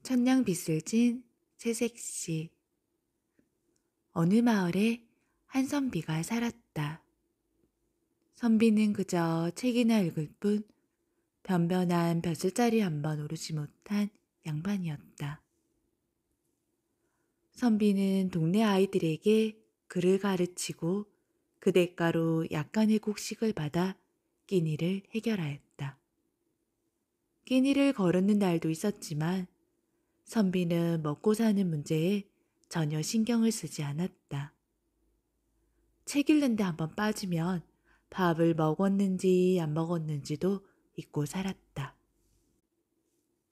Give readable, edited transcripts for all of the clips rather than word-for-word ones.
천냥빚을 진 새색시. 어느 마을에 한 선비가 살았다. 선비는 그저 책이나 읽을 뿐 변변한 벼슬자리 한 번 오르지 못한 양반이었다. 선비는 동네 아이들에게 글을 가르치고 그 대가로 약간의 곡식을 받아 끼니를 해결하였다. 끼니를 거르는 날도 있었지만 선비는 먹고 사는 문제에 전혀 신경을 쓰지 않았다. 책 읽는데 한번 빠지면 밥을 먹었는지 안 먹었는지도 잊고 살았다.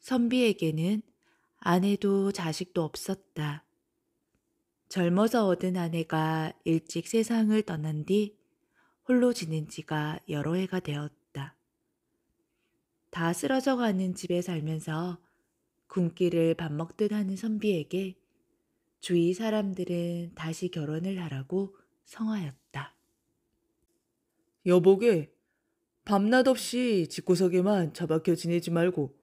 선비에게는 아내도 자식도 없었다. 젊어서 얻은 아내가 일찍 세상을 떠난 뒤 홀로 지낸 지가 여러 해가 되었다. 다 쓰러져 가는 집에 살면서 굶기를 밥 먹듯 하는 선비에게 주위 사람들은 다시 결혼을 하라고 성하였다. 여보게, 밤낮 없이 집구석에만 처박혀 지내지 말고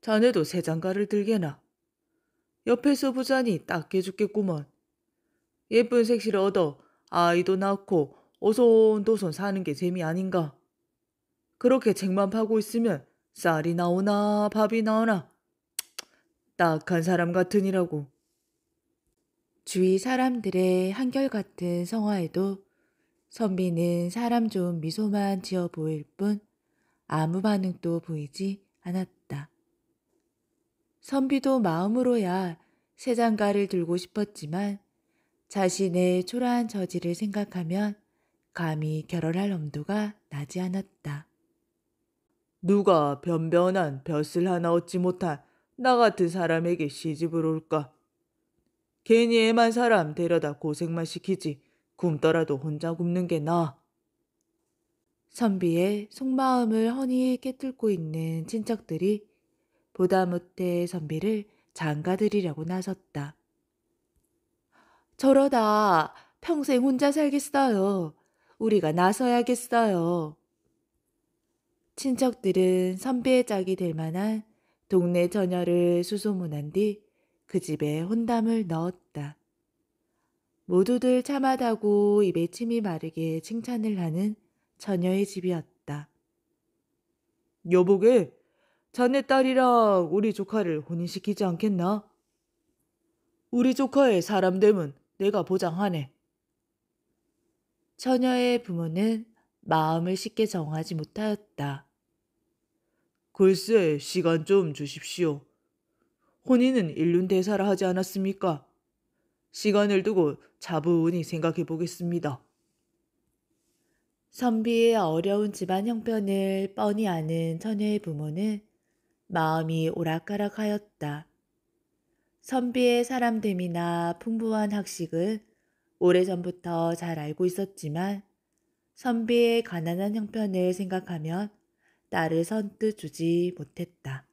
자네도 새 장가를 들게나. 옆에서 보자니 딱해 죽겠구먼. 예쁜 색시를 얻어 아이도 낳고 오손도손 사는 게 재미 아닌가. 그렇게 책만 파고 있으면 쌀이 나오나 밥이 나오나 딱한 사람 같으니라고. 주위 사람들의 한결같은 성화에도 선비는 사람 좋은 미소만 지어 보일 뿐 아무 반응도 보이지 않았다. 선비도 마음으로야 새 장가를 들고 싶었지만 자신의 초라한 처지를 생각하면 감히 결혼할 엄두가 나지 않았다. 누가 변변한 벼슬 하나 얻지 못한 나 같은 사람에게 시집을 올까? 괜히 애만 사람 데려다 고생만 시키지 굶더라도 혼자 굶는 게 나아. 선비의 속마음을 훤히 깨뚫고 있는 친척들이 보다 못해 선비를 장가들이려고 나섰다. 저러다 평생 혼자 살겠어요. 우리가 나서야겠어요. 친척들은 선비의 짝이 될 만한 동네 처녀를 수소문한 뒤 그 집에 혼담을 넣었다. 모두들 참하다고 입에 침이 마르게 칭찬을 하는 처녀의 집이었다. 여보게, 자네 딸이랑 우리 조카를 혼인시키지 않겠나? 우리 조카의 사람됨은 내가 보장하네. 처녀의 부모는 마음을 쉽게 정하지 못하였다. 글쎄, 시간 좀 주십시오. 혼인은 일륜대사라 하지 않았습니까? 시간을 두고 차분히 생각해 보겠습니다. 선비의 어려운 집안 형편을 뻔히 아는 처녀의 부모는 마음이 오락가락하였다. 선비의 사람됨이나 풍부한 학식은 오래전부터 잘 알고 있었지만 선비의 가난한 형편을 생각하면 딸을 선뜻 주지 못했다.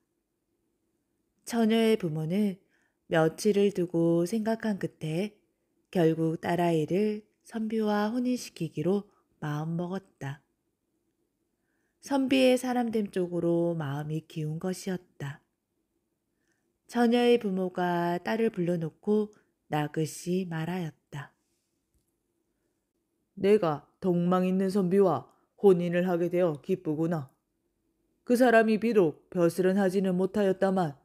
처녀의 부모는 며칠을 두고 생각한 끝에 결국 딸아이를 선비와 혼인시키기로 마음먹었다. 선비의 사람됨 쪽으로 마음이 기운 것이었다. 처녀의 부모가 딸을 불러놓고 나긋이 말하였다. 내가 덕망 있는 선비와 혼인을 하게 되어 기쁘구나. 그 사람이 비록 벼슬은 하지는 못하였다만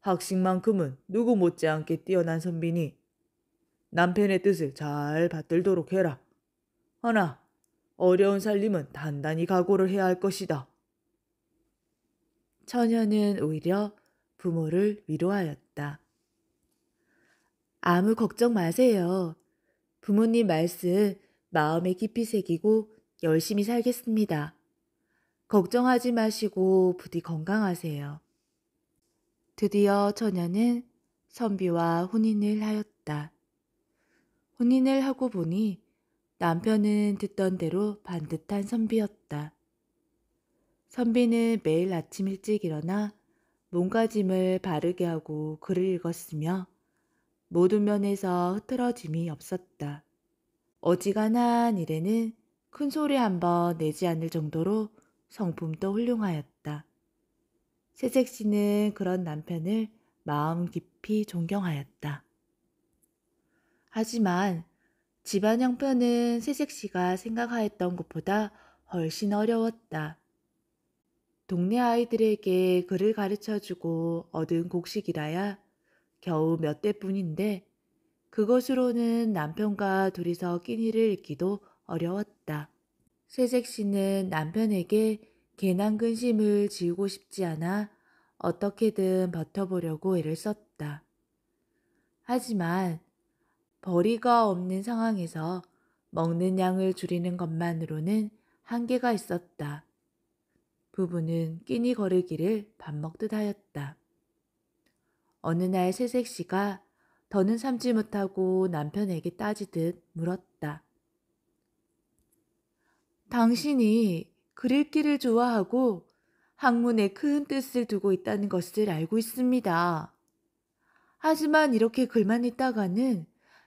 학식만큼은 누구 못지않게 뛰어난 선비니 남편의 뜻을 잘 받들도록 해라. 허나 어려운 살림은 단단히 각오를 해야 할 것이다. 처녀는 오히려 부모를 위로하였다. 아무 걱정 마세요. 부모님 말씀 마음에 깊이 새기고 열심히 살겠습니다. 걱정하지 마시고 부디 건강하세요. 드디어 처녀는 선비와 혼인을 하였다. 혼인을 하고 보니 남편은 듣던 대로 반듯한 선비였다. 선비는 매일 아침 일찍 일어나 몸가짐을 바르게 하고 글을 읽었으며 모든 면에서 흐트러짐이 없었다. 어지간한 일에는 큰 소리 한번 내지 않을 정도로 성품도 훌륭하였다. 새색 씨는 그런 남편을 마음 깊이 존경하였다. 하지만 집안 형편은 새색 씨가 생각하였던 것보다 훨씬 어려웠다. 동네 아이들에게 글을 가르쳐주고 얻은 곡식이라야 겨우 몇 대뿐인데 그것으로는 남편과 둘이서 끼니를 잇기도 어려웠다. 새색 씨는 남편에게 괜한 근심을 지우고 싶지 않아 어떻게든 버텨보려고 애를 썼다. 하지만 벌이가 없는 상황에서 먹는 양을 줄이는 것만으로는 한계가 있었다. 부부는 끼니 거르기를 밥 먹듯 하였다. 어느 날 새색 씨가 더는 참지 못하고 남편에게 따지듯 물었다. 당신이 글 읽기를 좋아하고 학문에 큰 뜻을 두고 있다는 것을 알고 있습니다. 하지만 이렇게 글만 읽다가는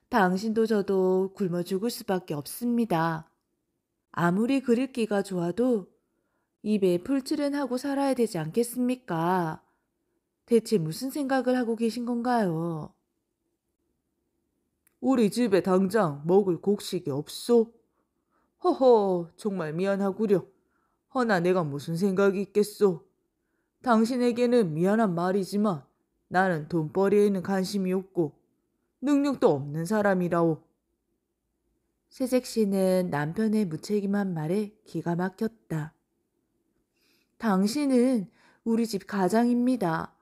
당신도 저도 굶어 죽을 수밖에 없습니다. 아무리 글 읽기가 좋아도 입에 풀칠은 하고 살아야 되지 않겠습니까? 대체 무슨 생각을 하고 계신 건가요? 우리 집에 당장 먹을 곡식이 없소? 허허, 정말 미안하구려. 허나 내가 무슨 생각이 있겠소? 당신에게는 미안한 말이지만 나는 돈벌이에는 관심이 없고 능력도 없는 사람이라오. 새색 씨는 남편의 무책임한 말에 기가 막혔다. 당신은 우리 집 가장입니다.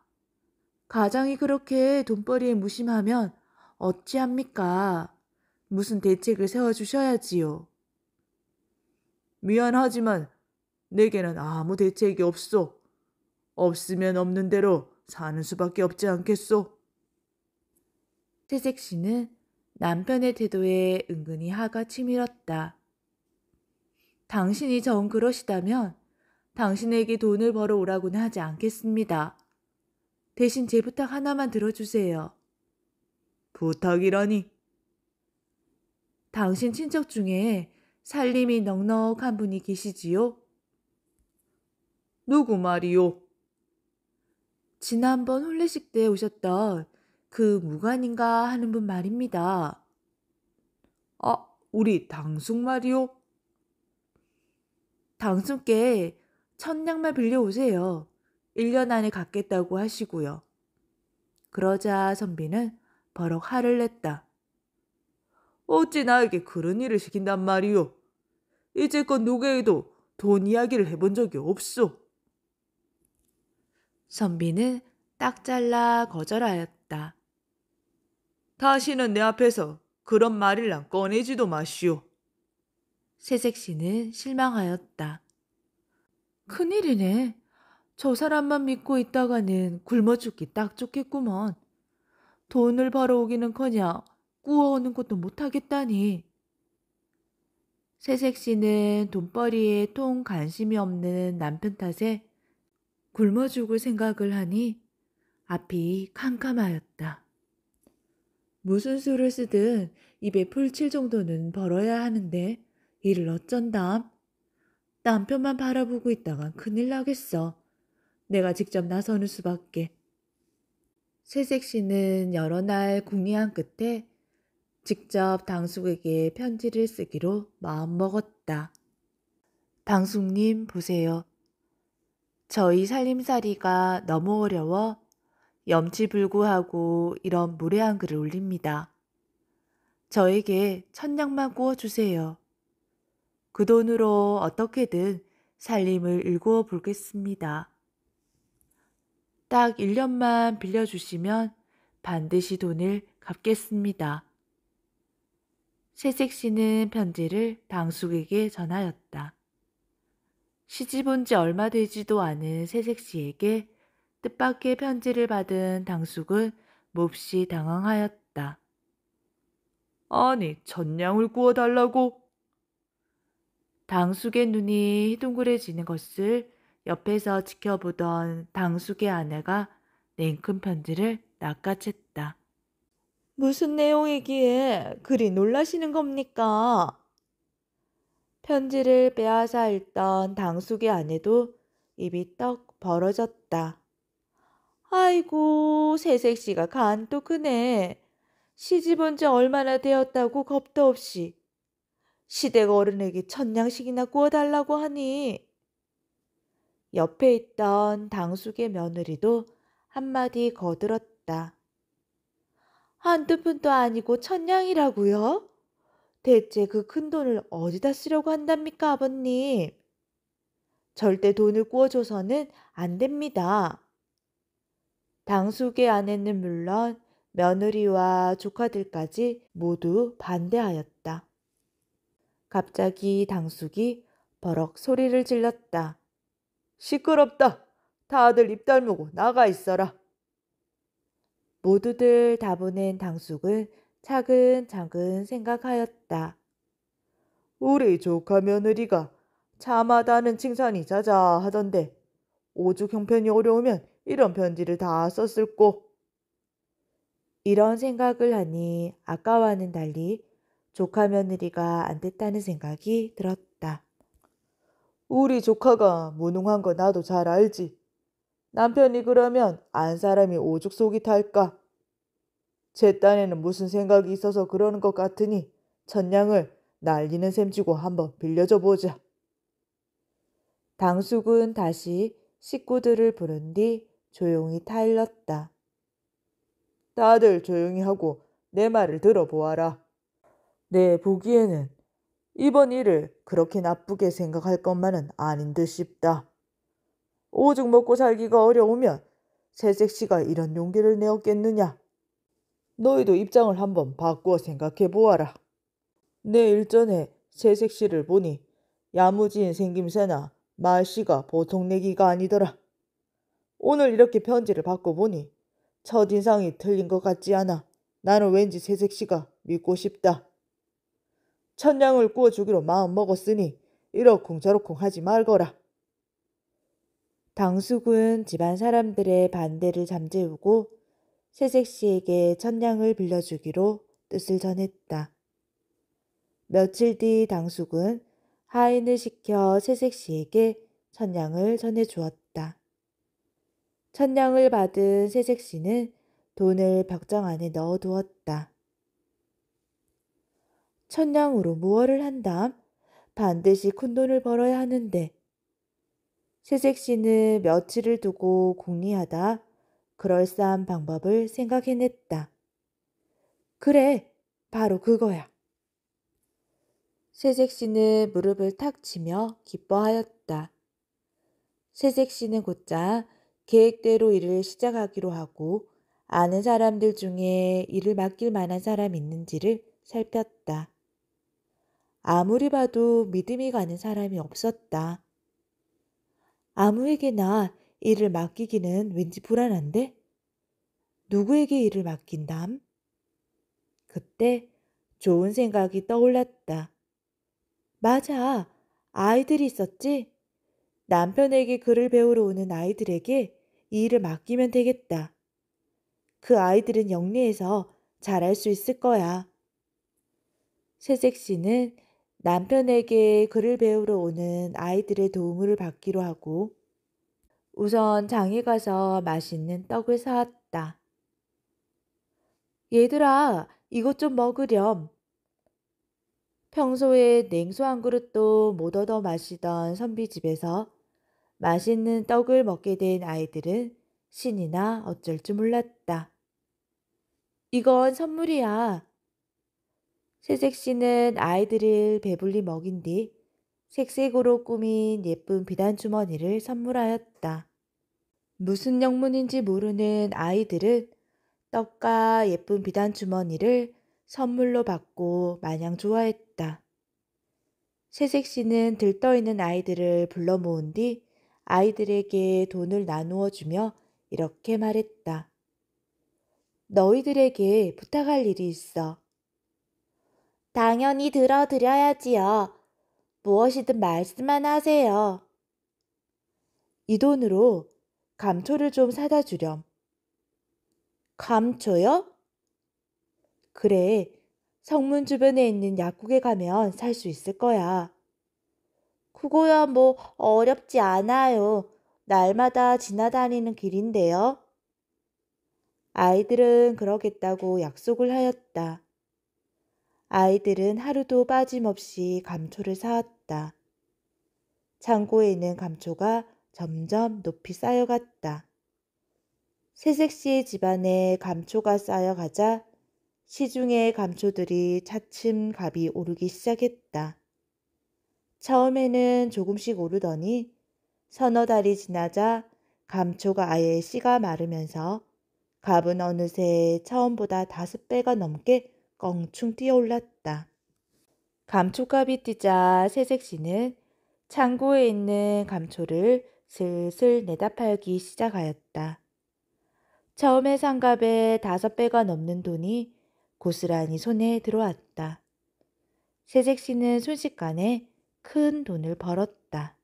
가장이 그렇게 돈벌이에 무심하면 어찌합니까? 무슨 대책을 세워주셔야지요. 미안하지만 내게는 아무 대책이 없소. 없으면 없는 대로 사는 수밖에 없지 않겠소? 새색 씨는 남편의 태도에 은근히 화가 치밀었다. 당신이 정 그러시다면 당신에게 돈을 벌어 오라고는 하지 않겠습니다. 대신 제 부탁 하나만 들어주세요. 부탁이라니. 당신 친척 중에 살림이 넉넉한 분이 계시지요? 누구 말이오? 지난번 혼례식 때 오셨던 그 무관인가 하는 분 말입니다. 아, 우리 당숙 말이오? 당신께 천냥만 빌려오세요. 1년 안에 갚겠다고 하시고요. 그러자 선비는 버럭 화를 냈다. 어찌 나에게 그런 일을 시킨단 말이오? 이제껏 누구에게도 돈 이야기를 해본 적이 없소. 선비는 딱 잘라 거절하였다. 다시는 내 앞에서 그런 말이랑 꺼내지도 마시오. 새색 씨는 실망하였다. 큰일이네. 저 사람만 믿고 있다가는 굶어 죽기 딱 좋겠구먼. 돈을 벌어오기는커녕 구워오는 것도 못하겠다니. 새색 씨는 돈벌이에 통 관심이 없는 남편 탓에 굶어 죽을 생각을 하니 앞이 캄캄하였다. 무슨 수를 쓰든 입에 풀칠 정도는 벌어야 하는데 이를 어쩐담? 남편만 바라보고 있다간 큰일 나겠어. 내가 직접 나서는 수밖에. 새색 씨는 여러 날 궁리한 끝에 직접 당숙에게 편지를 쓰기로 마음먹었다. 당숙님 보세요. 저희 살림살이가 너무 어려워 염치불구하고 이런 무례한 글을 올립니다. 저에게 천냥만 구워주세요. 그 돈으로 어떻게든 살림을 일구어 보겠습니다. 딱 1년만 빌려주시면 반드시 돈을 갚겠습니다. 새색 씨는 편지를 당숙에게 전하였다. 시집 온 지 얼마 되지도 않은 새색 씨에게 뜻밖의 편지를 받은 당숙은 몹시 당황하였다. 아니, 천냥을 구워달라고? 당숙의 눈이 희둥그레지는 것을 옆에서 지켜보던 당숙의 아내가 냉큼 편지를 낚아챘다. 무슨 내용이기에 그리 놀라시는 겁니까? 편지를 빼앗아 읽던 당숙의 아내도 입이 떡 벌어졌다. 아이고, 새색시가 간또 크네. 시집 온 지 얼마나 되었다고 겁도 없이 시댁 어른에게 천냥씩이나 구워달라고 하니. 옆에 있던 당숙의 며느리도 한마디 거들었다. 한두 푼도 아니고 천냥이라고요? 대체 그 큰 돈을 어디다 쓰려고 한답니까, 아버님? 절대 돈을 구워줘서는 안 됩니다. 당숙의 아내는 물론 며느리와 조카들까지 모두 반대하였다. 갑자기 당숙이 버럭 소리를 질렀다. 시끄럽다. 다들 입 다물고 나가 있어라. 모두들 다보낸 당숙은 차근차근 생각하였다. 우리 조카 며느리가 참하다는 칭찬이 자자하던데 오죽 형편이 어려우면 이런 편지를 다 썼을꼬. 이런 생각을 하니 아까와는 달리 조카 며느리가 안 됐다는 생각이 들었다. 우리 조카가 무능한 거 나도 잘 알지. 남편이 그러면 안 사람이 오죽 속이 탈까. 제 딴에는 무슨 생각이 있어서 그러는 것 같으니 천냥을 날리는 셈 치고 한번 빌려줘 보자. 당숙은 다시 식구들을 부른 뒤 조용히 타일렀다. 다들 조용히 하고 내 말을 들어보아라. 내 보기에는 이번 일을 그렇게 나쁘게 생각할 것만은 아닌 듯 싶다. 오죽 먹고 살기가 어려우면 새색시가 이런 용기를 내었겠느냐. 너희도 입장을 한번 바꾸어 생각해 보아라. 내 일전에 새색시를 보니 야무진 생김새나 말씨가 보통 내기가 아니더라. 오늘 이렇게 편지를 받고 보니 첫인상이 틀린 것 같지 않아. 나는 왠지 새색시가 믿고 싶다. 천냥을 구워주기로 마음 먹었으니 이러쿵저러쿵 하지 말거라. 당숙은 집안 사람들의 반대를 잠재우고 새색시에게 천냥을 빌려주기로 뜻을 전했다. 며칠 뒤 당숙은 하인을 시켜 새색시에게 천냥을 전해주었다. 천냥을 받은 새색시는 돈을 벽장 안에 넣어두었다. 천냥으로 무엇을 한담? 반드시 큰돈을 벌어야 하는데. 새색시는 며칠을 두고 궁리하다 그럴싸한 방법을 생각해냈다. 그래, 바로 그거야. 새색시는 무릎을 탁 치며 기뻐하였다. 새색시는 곧장 계획대로 일을 시작하기로 하고 아는 사람들 중에 일을 맡길 만한 사람이 있는지를 살폈다. 아무리 봐도 믿음이 가는 사람이 없었다. 아무에게나 일을 맡기기는 왠지 불안한데? 누구에게 일을 맡긴담? 그때 좋은 생각이 떠올랐다. 맞아, 아이들이 있었지? 남편에게 글을 배우러 오는 아이들에게 이 일을 맡기면 되겠다. 그 아이들은 영리해서 잘할 수 있을 거야. 새색시는 남편에게 글을 배우러 오는 아이들의 도움을 받기로 하고 우선 장에 가서 맛있는 떡을 사왔다. 얘들아, 이것 좀 먹으렴. 평소에 냉수 한 그릇도 못 얻어 마시던 선비집에서 맛있는 떡을 먹게 된 아이들은 신이나 어쩔 줄 몰랐다. 이건 선물이야. 새색시는 아이들을 배불리 먹인 뒤 색색으로 꾸민 예쁜 비단 주머니를 선물하였다. 무슨 영문인지 모르는 아이들은 떡과 예쁜 비단 주머니를 선물로 받고 마냥 좋아했다. 새색시는 들떠있는 아이들을 불러 모은 뒤 아이들에게 돈을 나누어 주며 이렇게 말했다. 너희들에게 부탁할 일이 있어. 당연히 들어드려야지요. 무엇이든 말씀만 하세요. 이 돈으로 감초를 좀 사다 주렴. 감초요? 그래, 성문 주변에 있는 약국에 가면 살 수 있을 거야. 그거야 뭐 어렵지 않아요. 날마다 지나다니는 길인데요. 아이들은 그러겠다고 약속을 하였다. 아이들은 하루도 빠짐없이 감초를 사왔다. 창고에 있는 감초가 점점 높이 쌓여갔다. 새색 씨의 집안에 감초가 쌓여가자 시중의 감초들이 차츰 값이 오르기 시작했다. 처음에는 조금씩 오르더니 서너 달이 지나자 감초가 아예 씨가 마르면서 값은 어느새 처음보다 5배가 넘게 껑충 뛰어올랐다. 감초값이 뛰자 새색 씨는 창고에 있는 감초를 슬슬 내다 팔기 시작하였다. 처음에 산 값의 5배가 넘는 돈이 고스란히 손에 들어왔다. 새색 씨는 순식간에 큰 돈을 벌었다.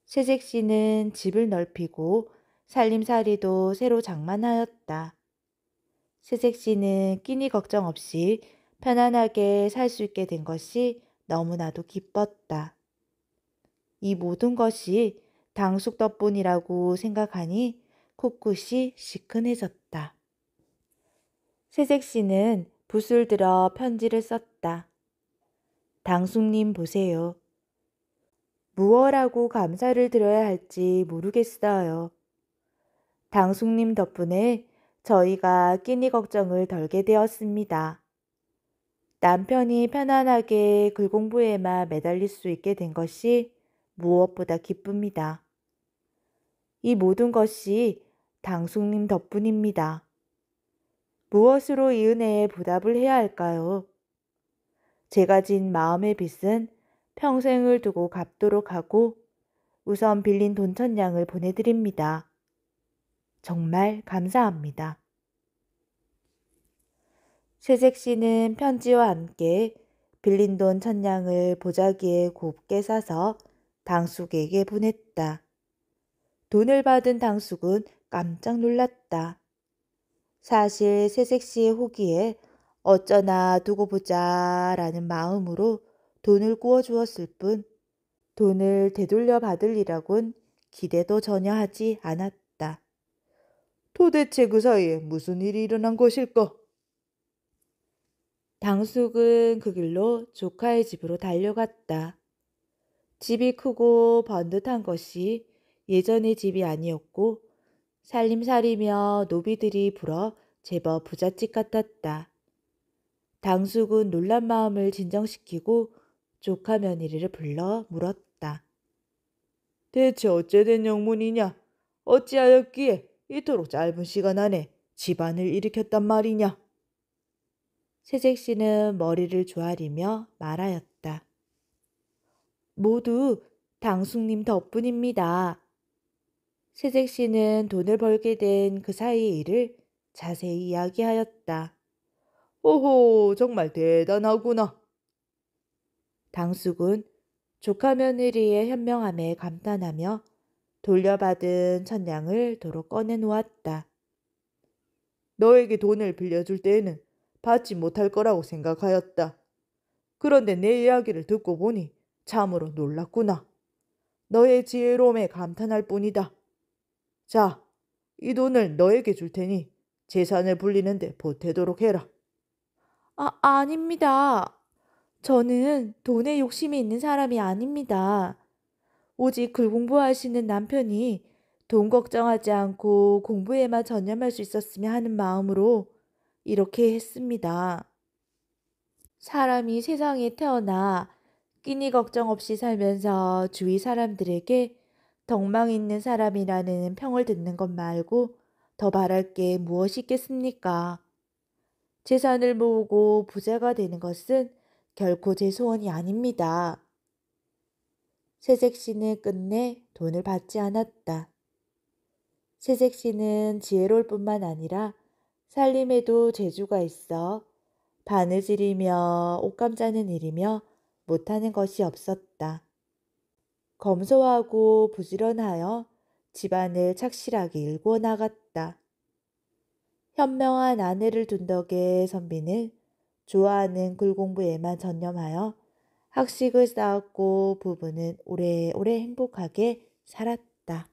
새색 씨는 집을 넓히고 살림살이도 새로 장만하였다. 새색 씨는 끼니 걱정 없이 편안하게 살 수 있게 된 것이 너무나도 기뻤다. 이 모든 것이 당숙 덕분이라고 생각하니 코끝이 시큰해졌다. 새색 씨는 붓을 들어 편지를 썼다. 당숙님 보세요. 무엇라고 감사를 드려야 할지 모르겠어요. 당숙님 덕분에 저희가 끼니 걱정을 덜게 되었습니다. 남편이 편안하게 글 공부에만 매달릴 수 있게 된 것이 무엇보다 기쁩니다. 이 모든 것이 당숙님 덕분입니다. 무엇으로 이 은혜에 보답을 해야 할까요? 제가 진 마음의 빚은 평생을 두고 갚도록 하고 우선 빌린 돈 1,000냥을 보내드립니다. 정말 감사합니다. 새색 씨는 편지와 함께 빌린 돈 1,000냥을 보자기에 곱게 싸서 당숙에게 보냈다. 돈을 받은 당숙은 깜짝 놀랐다. 사실 새색 씨의 호기에 어쩌나 두고 보자라는 마음으로 돈을 구워 주었을 뿐 돈을 되돌려 받으리라곤 기대도 전혀 하지 않았다. 도대체 그 사이에 무슨 일이 일어난 것일까? 당숙은 그 길로 조카의 집으로 달려갔다. 집이 크고 번듯한 것이 예전의 집이 아니었고 살림살이며 노비들이 불어 제법 부잣집 같았다. 당숙은 놀란 마음을 진정시키고 조카 며느리를 불러 물었다. 대체 어째된 영문이냐? 어찌하였기에 이토록 짧은 시간 안에 집안을 일으켰단 말이냐? 새색 씨는 머리를 조아리며 말하였다. 모두 당숙님 덕분입니다. 새색 씨는 돈을 벌게 된 그 사이의 일을 자세히 이야기하였다. 오호, 정말 대단하구나. 당숙은 조카 며느리의 현명함에 감탄하며 돌려받은 1,000냥을 도로 꺼내 놓았다. 너에게 돈을 빌려줄 때에는 받지 못할 거라고 생각하였다. 그런데 내 이야기를 듣고 보니 참으로 놀랐구나. 너의 지혜로움에 감탄할 뿐이다. 자, 이 돈을 너에게 줄 테니 재산을 불리는데 보태도록 해라. 아닙니다. 저는 돈에 욕심이 있는 사람이 아닙니다. 오직 글 공부하시는 남편이 돈 걱정하지 않고 공부에만 전념할 수 있었으면 하는 마음으로 이렇게 했습니다. 사람이 세상에 태어나 끼니 걱정 없이 살면서 주위 사람들에게 덕망 있는 사람이라는 평을 듣는 것 말고 더 바랄 게 무엇이 있겠습니까? 재산을 모으고 부자가 되는 것은 결코 제 소원이 아닙니다. 새색 씨는 끝내 돈을 받지 않았다. 새색 씨는 지혜로울 뿐만 아니라 살림에도 재주가 있어 바느질이며 옷감 짜는 일이며 못하는 것이 없었다. 검소하고 부지런하여 집안을 착실하게 일구어 나갔다. 현명한 아내를 둔 덕에 선비는 좋아하는 글 공부에만 전념하여 학식을 쌓았고 부부는 오래오래 행복하게 살았다.